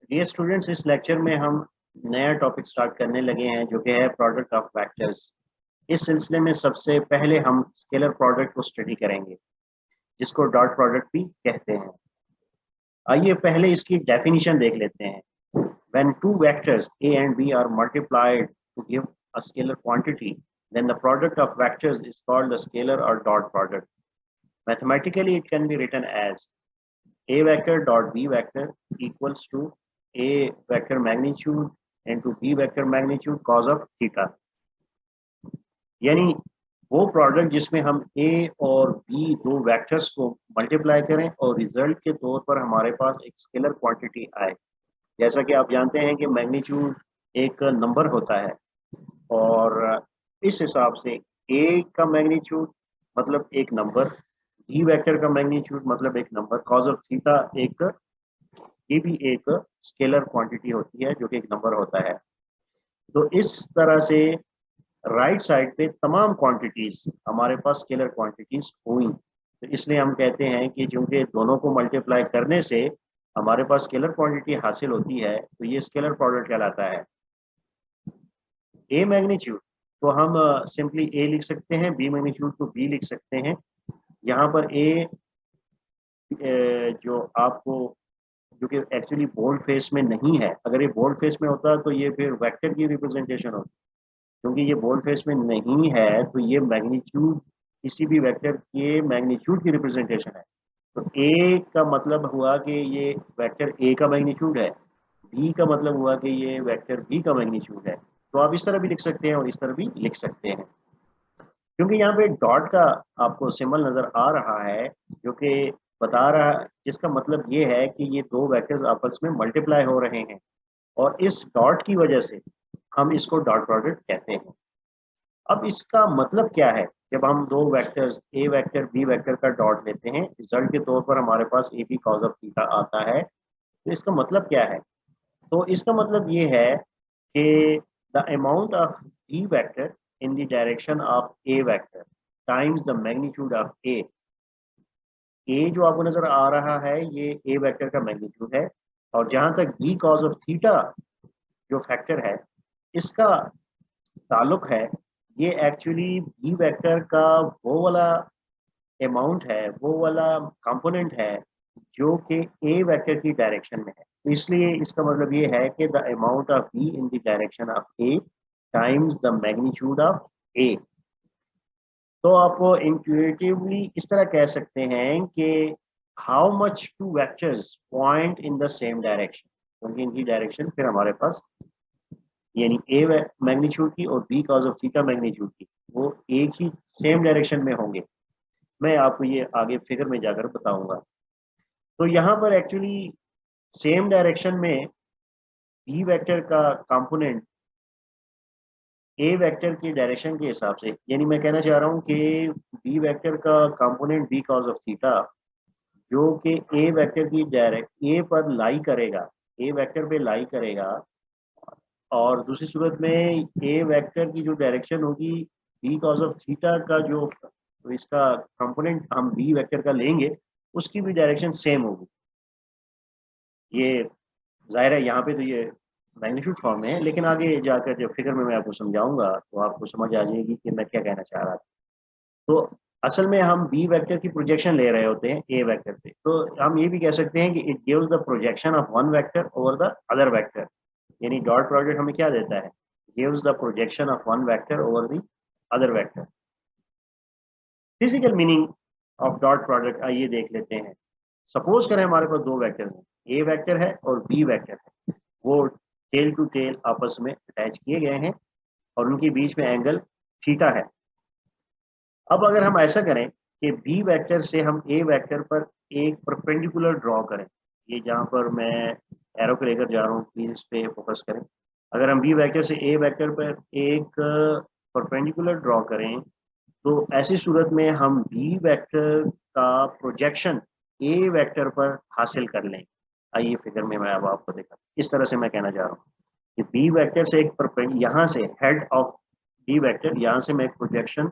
Dear students, इस lecture में हम नया टॉपिक स्टार्ट करने लगे हैं जो कि है प्रोडक्ट ऑफ वेक्टर्स। इस सिलसिले में सबसे पहले हम स्केलर प्रोडक्ट को स्टडी करेंगे जिसको डॉट प्रोडक्ट भी कहते हैं। आइए पहले इसकी डेफिनेशन देख लेते हैं। When two vectors a and b are multiplied to give a scalar quantity, then the product of vectors is called the scalar or dot product. Mathematically, it can be written as a vector dot b vector equals to a vector magnitude into b vector magnitude cos of theta. यानी वो product जिसमें हम a और b दो vectors को multiply करें और result के तौर पर हमारे पास एक स्केलर क्वांटिटी आए। जैसा कि आप जानते हैं कि मैग्नीट्यूड एक नंबर होता है और इस हिसाब से a का मैग्नीट्यूड मतलब एक नंबर, b वेक्टर का मैग्नीट्यूड मतलब एक नंबर, कॉज ऑफ थीटा ये भी एक स्केलर क्वांटिटी होती है जो कि एक नंबर होता है। तो इस तरह से राइट साइड पे तमाम क्वांटिटीज हमारे पास स्केलर क्वांटिटीज हुई, तो इसलिए हम कहते हैं कि चूंकि दोनों को मल्टीप्लाई करने से हमारे पास स्केलर क्वांटिटी हासिल होती है तो ये स्केलर प्रोडक्ट कहलाता है। ए मैग्नीट्यूड तो हम सिंपली ए लिख सकते हैं, बी मैग्नीट्यूड को बी लिख सकते हैं। यहाँ पर ए जो आपको जो कि एक्चुअली बोल्ड फेस में नहीं है, अगर ये बोल्ड फेस में होता तो ये फिर वेक्टर की रिप्रेजेंटेशन होती। क्योंकि ये बोल्ड फेस में नहीं है तो ये मैग्नीट्यूड किसी भी वेक्टर के मैग्नीट्यूड की रिप्रेजेंटेशन है। तो ए का मतलब हुआ कि ये वेक्टर ए का मैग्नीट्यूड है, बी का मतलब हुआ कि ये वेक्टर बी का मैग्नीट्यूड है। तो आप इस तरह भी लिख सकते हैं और इस तरह भी लिख सकते हैं। क्योंकि यहाँ पे डॉट का आपको सिंबल नजर आ रहा है जो कि बता रहा है, जिसका मतलब ये है कि ये दो वेक्टर्स आपस में मल्टीप्लाई हो रहे हैं और इस डॉट की वजह से हम इसको डॉट प्रोडक्ट कहते हैं। अब इसका मतलब क्या है? जब हम दो vectors A vector B vector का डॉट लेते हैं, रिजल्ट के तौर पर हमारे पास A B cos of theta आता है, तो इसका मतलब क्या है? तो इसका मतलब ये है कि the amount of B vector in the direction of A vector times the magnitude of A जो आपको नजर आ रहा है ये ए वेक्टर का मैग्नीट्यूड है, और जहां तक बी कॉज ऑफ थीटा जो फैक्टर है इसका ताल्लुक है, ये एक्चुअली बी वेक्टर का वो वाला अमाउंट है, वो वाला कंपोनेंट है जो कि ए वेक्टर की डायरेक्शन में है। तो इसलिए इसका मतलब ये है कि the amount of B in the direction of A times the magnitude of A. तो आप इंट्यूटिवली इस तरह कह सकते हैं कि how much two vectors point in the same direction, क्योंकि इनकी डायरेक्शन फिर हमारे पास यानी ए मैग्नीट्यूड की और B cos of theta magnitude की वो एक ही सेम डायरेक्शन में होंगे। मैं आपको ये आगे फिगर में जाकर बताऊंगा। तो यहाँ पर एक्चुअली सेम डायरेक्शन में बी वेक्टर का कंपोनेंट ए वेक्टर की डायरेक्शन के हिसाब से, यानी मैं कहना चाह रहा हूँ कि बी वेक्टर का component B cos of theta जो कि ए वेक्टर की डायरेक्ट ए पर लाई करेगा, ए वेक्टर पे लाई करेगा, और दूसरी सूरत में ए वेक्टर की जो डायरेक्शन होगी बी कॉज ऑफ थीटा का जो तो इसका कंपोनेंट हम बी वेक्टर का लेंगे उसकी भी डायरेक्शन सेम होगी। ये जाहिर है यहाँ पे तो ये मैग्नीट्यूड फॉर्म में है, लेकिन आगे जाकर जब फिगर में मैं आपको समझाऊंगा तो आपको समझ आ जाएगी कि मैं क्या कहना चाह रहा था। तो असल में हम बी वेक्टर की प्रोजेक्शन ले रहे होते हैं ए वेक्टर पे, तो हम ये भी कह सकते हैं कि it gives the projection of one vector over the other vector. यानी डॉट प्रोडक्ट हमें क्या देता है? Gives the projection of one vector over the other vector. Physical meaning of dot product आइए देख लेते हैं। सपोज करें हमारे पास दो वेक्टर हैं, ए वेक्टर है और बी वेक्टर है, वो टेल टू टेल आपस में अटैच किए गए हैं और उनके बीच में एंगल थीटा है। अब अगर हम ऐसा करें कि बी वेक्टर से हम ए वेक्टर पर एक परपेंडिकुलर ड्रॉ करें, ये जहाँ पर मैं एरो पे लेकर जा रहा हूँ प्लीज इस पे फोकस करें। अगर हम बी वेक्टर से ए वेक्टर पर एक परपेंडिकुलर ड्रॉ करें तो ऐसी सूरत में हम बी वेक्टर का प्रोजेक्शन ए वेक्टर पर हासिल कर लें। आइए फिगर में मैं अब आपको देखा, इस तरह से मैं कहना चाह रहा हूँ कि बी वेक्टर से एक यहाँ से हेड ऑफ बी वेक्टर, यहाँ से मैं एक प्रोजेक्शन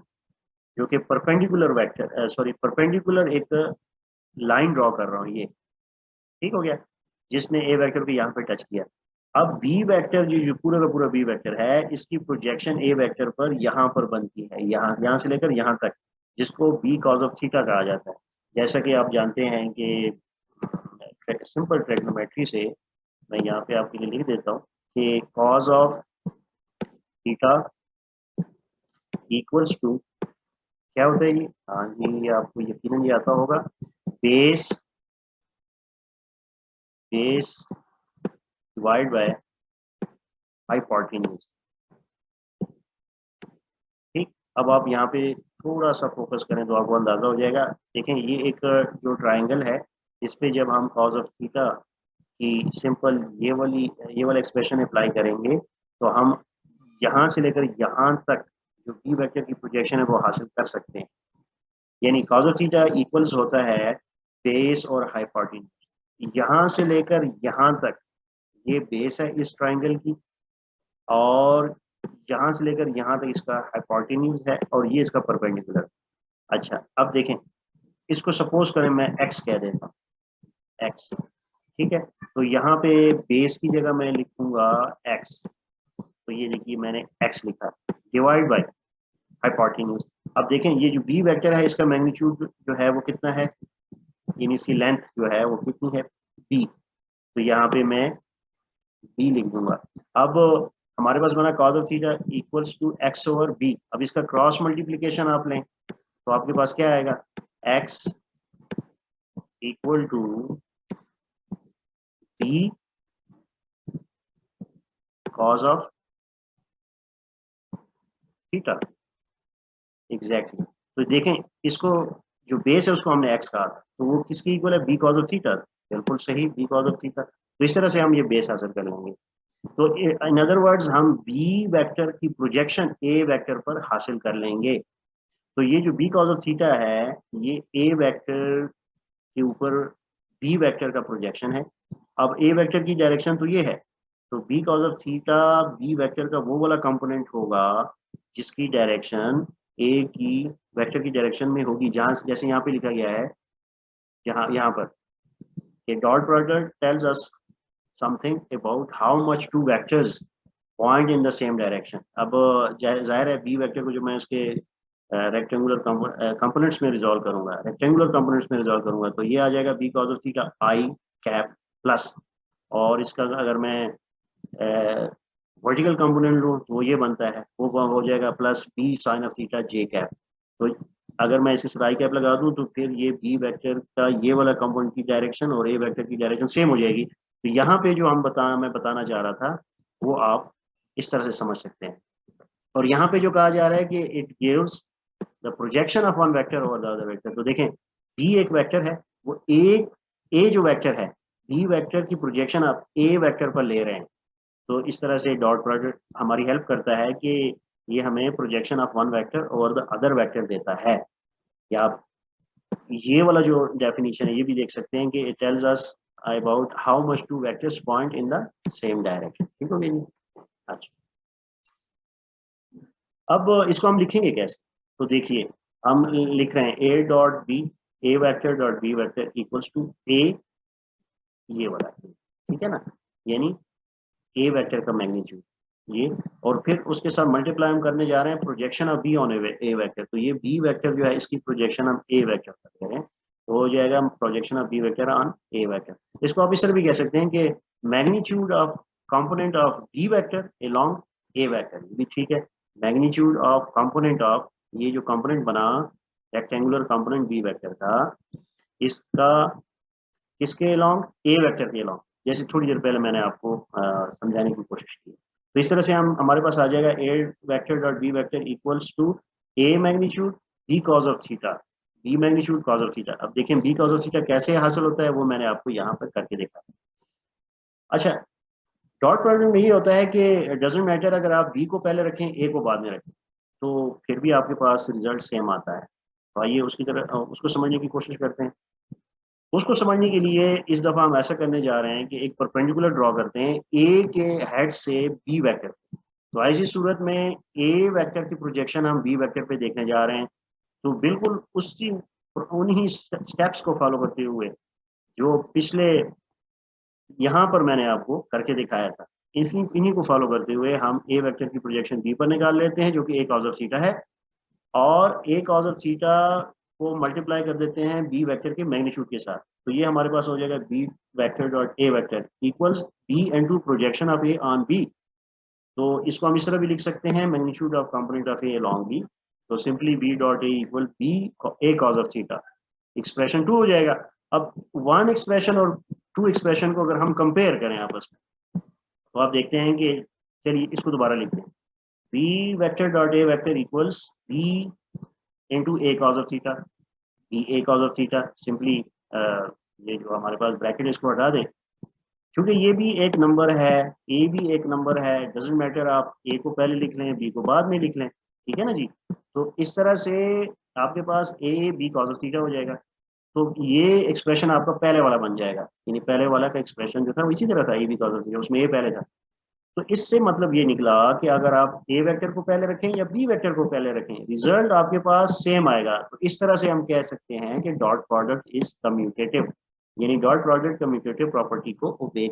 जो कि परपेंडिकुलर वेक्टर परपेंडिकुलर एक लाइन ड्रॉ कर रहा हूँ, ये ठीक हो गया। जिसने ए वेक्टर को यहाँ पे टच किया। अब बी वेक्टर जो पूरा का पूरा बी वेक्टर है, इसकी प्रोजेक्शन ए वेक्टर पर यहाँ पर बनती है, यहाँ से लेकर यहाँ तक, जिसको बी कॉज ऑफ थीटा कहा जाता है। जैसा कि आप जानते हैं कि सिंपल ट्रिग्नोमेट्री से मैं यहाँ पे आपके लिए लिख देता हूँ कि cos of theta equals to क्या होता है ये, हाँ ये आपको यकीनन ये आता होगा, बेस डिवाइड बाय हाइपोटेन्यूज। ठीक, अब आप यहाँ पे थोड़ा सा फोकस करें तो आपको अंदाजा हो जाएगा। देखें ये एक जो ट्राइंगल है, इस पे जब हम कॉज ऑफ थीटा की सिंपल ये वाला एक्सप्रेशन अप्लाई करेंगे तो हम यहाँ से लेकर यहाँ तक जो बी वेक्टर की प्रोजेक्शन है वो हासिल कर सकते हैं। यानी कॉज ऑफ थीटा इक्वल्स होता है बेस और हाइपोटेन्यूज। यहाँ से लेकर यहाँ तक ये बेस है इस ट्राइंगल की, और यहाँ से लेकर यहाँ तक इसका हाइपोटेन्यूज है, और ये इसका परपेंडिकुलर। अच्छा अब देखें, इसको सपोज करें मैं x कह देता हूँ, x, ठीक है। तो यहाँ पे बेस की जगह मैं लिखूंगा x, तो ये देखिए मैंने x लिखा, डिवाइड बाय हाइपोटेन्यूज। अब देखें ये जो b वेक्टर है इसका मैग्नीट्यूड जो है वो कितना है, यानी इसकी लेंथ जो है वो कितनी है, b, तो यहाँ पे मैं b लिख दूंगा। अब हमारे पास बना cos of theta equals to x over b। अब इसका क्रॉस मल्टीप्लिकेशन आप लें तो आपके पास क्या आएगा, x equal to b cos of theta, exactly. तो देखें इसको जो बेस है उसको हमने x कहा था, तो वो किसकी इक्वल है, b कॉज ऑफ थीटा, बिल्कुल सही, b कॉज ऑफ थीटा। तो इस तरह से हम ये बेस हासिल कर लेंगे। तो इन अदर वर्ड्स हम b वेक्टर की प्रोजेक्शन a वेक्टर पर हासिल कर लेंगे। तो ये जो b कॉज ऑफ थीटा है ये a वेक्टर के ऊपर b वेक्टर का प्रोजेक्शन है। अब a वेक्टर की डायरेक्शन तो ये है, तो b cos of theta b vector का वो वाला कंपोनेंट होगा जिसकी डायरेक्शन a की वेक्टर की डायरेक्शन में होगी, जहां जैसे यहाँ पे लिखा गया है, यहाँ पर ये dot product tells us something about how much two vectors point in the same direction. अब जाहिर है बी वेक्टर को जो मैं उसके रेक्टेंगुलर कंपोनेंट्स में रिजॉल्व करूंगा, रेक्टेंगुलर कंपोनेंट्स में रिजॉल्व करूंगा, तो ये आ जाएगा B cos of theta I cap plus, और इसका अगर मैं वर्टिकल कंपोनेंट लूँ तो ये बनता है, वो हो जाएगा plus B sine of theta J cap. तो अगर मैं इसके साथ आई कैप लगा दूँ तो फिर ये बी वेक्टर का ये वाला कंपोनेंट की डायरेक्शन और ए वेक्टर की डायरेक्शन सेम हो जाएगी। तो यहाँ पे जो मैं बताना चाह रहा था वो आप इस तरह से समझ सकते हैं। और यहाँ पे जो कहा जा रहा है कि it gives the projection of one vector over the other vector. तो देखें बी एक वेक्टर है, वो ए जो वेक्टर है बी वेक्टर की प्रोजेक्शन आप ए वेक्टर पर ले रहे हैं। तो इस तरह से डॉट प्रोडक्ट हमारी हेल्प करता है कि ये हमें projection of one vector over the other vector देता है। या आप ये वाला जो डेफिनेशन है ये भी देख सकते हैं कि it tells us about how much two vectors point in the same direction. ठीक हो गया। अच्छा अब इसको हम लिखेंगे कैसे, तो देखिए हम लिख रहे हैं A dot B, A vector dot B vector equals to A, ये वाला, ठीक है ना, यानी ए वेक्टर का मैग्नीट्यूड ये, और फिर उसके साथ मल्टीप्लाई हम करने जा रहे हैं projection of be on A vector. तो ये बी वेक्टर जो है इसकी प्रोजेक्शन हम ए वेक्टर पर करें तो हो जाएगा projection of B vector on A vector. इसको आप इस तरह भी कह सकते हैं कि magnitude of component of B vector along A vector, भी ठीक है। मैग्नीट्यूड ऑफ कंपोनेंट ऑफ ये जो कंपोनेंट बना रेक्टेंगुलर कंपोनेंट बी वेक्टर का, इसका किसके अलोंग, ए वेक्टर के अलोंग, जैसे थोड़ी देर पहले मैंने आपको समझाने की कोशिश की। तो इस तरह से हम हमारे पास आ जाएगा A vector dot B vector equals to A magnitude B cos of theta, B magnitude cos of theta. अब देखें बी कॉज ऑफ थीटा कैसे हासिल होता है वो मैंने आपको यहाँ पर करके देखा। अच्छा डॉट प्रोडक्ट में ये होता है कि डजेंट मैटर अगर आप बी को पहले रखें ए को बाद में रखें तो फिर भी आपके पास रिजल्ट सेम आता है। तो आइए उसकी तरह उसको समझने की कोशिश करते हैं। उसको समझने के लिए इस दफ़ा हम ऐसा करने जा रहे हैं कि एक परपेंडिकुलर ड्रॉ करते हैं ए के हेड से बी वेक्टर। तो ऐसी सूरत में ए वेक्टर की प्रोजेक्शन हम बी वेक्टर पे देखने जा रहे हैं। तो बिल्कुल उसी उन्हीं स्टेप्स को फॉलो करते हुए जो पिछले यहाँ पर मैंने आपको करके दिखाया था। इन्हीं को फॉलो करते हुए हम ए वेक्टर की प्रोजेक्शन बी पर निकाल लेते हैं, जो कि ए कॉस ऑफ थीटा है, और ए कॉस ऑफ थीटा को मल्टीप्लाई कर देते हैं बी वेक्टर के मैग्नीट्यूड के साथ। तो ये हमारे पास हो जाएगा B vector dot A vector equals B into projection of A on B. तो इसको हम इस तरह भी लिख सकते हैं, magnitude of component of A along B. तो simply B dot A equal B A cos of theta, expression 2 हो जाएगा। अब वन एक्सप्रेशन और टू एक्सप्रेशन को अगर हम कंपेयर करें आपस में, तो आप देखते हैं कि, चलिए इसको दोबारा लिखते हैं, B vector dot A vector equals B into A cos of theta, B A cos of theta. Simply ये जो हमारे पास ब्रैकेट इसको हटा दें, क्योंकि ये भी एक नंबर है, ए भी एक नंबर है, डजेंट मैटर आप ए को पहले लिख लें बी को बाद में लिख लें, ठीक है ना जी। तो इस तरह से आपके पास A B cos of theta हो जाएगा। तो ये एक्सप्रेशन आपका पहले वाला बन जाएगा, यानी पहले वाला का एक्सप्रेशन जो था वो इसी तरह था, A B cos of theta, उसमें ए पहले था। तो इससे मतलब ये निकला कि अगर आप ए वेक्टर को पहले रखें या बी वेक्टर को पहले रखें, रिजल्ट आपके पास सेम आएगा। तो इस तरह से हम कह सकते हैं कि डॉट प्रोडक्ट इज कम्यूटेटिव, यानी डॉट प्रोडक्ट कम्यूटेटिव प्रॉपर्टी को ओबे